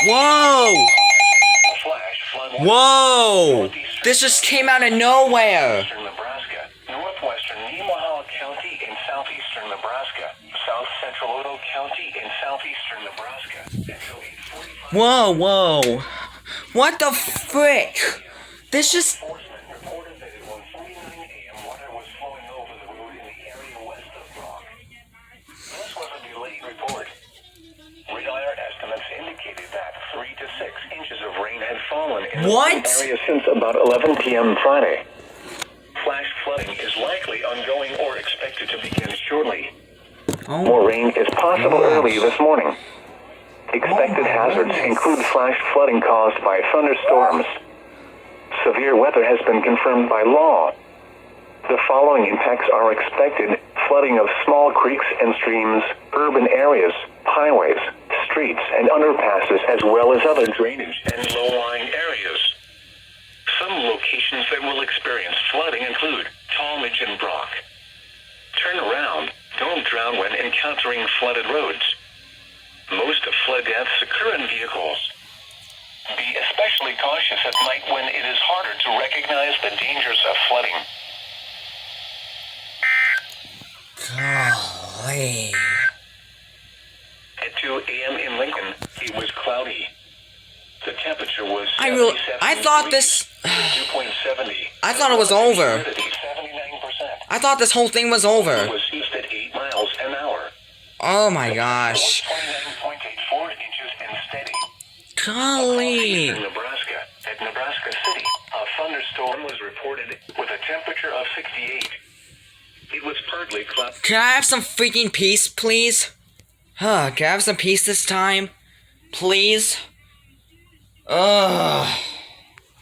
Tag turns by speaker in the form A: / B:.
A: Whoa!
B: Flash flood.
A: Whoa! This just came out of nowhere.
B: Northeastern Nebraska, northwestern Nemaha County in southeastern Nebraska, south central Odo County in southeastern Nebraska. Until 8:45.
A: Whoa, whoa. What the frick? This just...
B: Enforcement reported that at 1:49 a.m. water was flowing over the road in the area west of Brock. This was a delayed report. Radar estimates indicated that 3 to 6 inches of rain had fallen in the area since about 11 p.m. Friday. Flash flooding is likely ongoing or expected to begin shortly. More rain is possible early this morning. Expected hazards include flash flooding caused by thunderstorms. Severe weather has been confirmed by law. The following impacts are expected: flooding of small creeks and streams, urban areas, highways, streets, and underpasses, as well as other drainage and low-lying areas. Some locations that will experience flooding include Talmadge and Brock. Turn around. Don't drown when encountering flooded roads. Most flood deaths occur in vehicles. Be especially cautious at night when it is harder to recognize the dangers of flooding.
A: Golly.
B: At 2 a.m. in Lincoln, it was cloudy. The temperature was
A: I thought this...
B: 2.70.
A: I thought it was over.
B: 79%.
A: I thought this whole thing was over.
B: It was east at 8 miles an hour.
A: Oh my gosh.
B: 29.84 inches and steady.
A: Golly.
B: In Nebraska, at Nebraska City, a thunderstorm was reported with a temperature of 68. It was partly cloudy.
A: Can I have some freaking peace, please? Can I have some peace this time? Please? Ugh.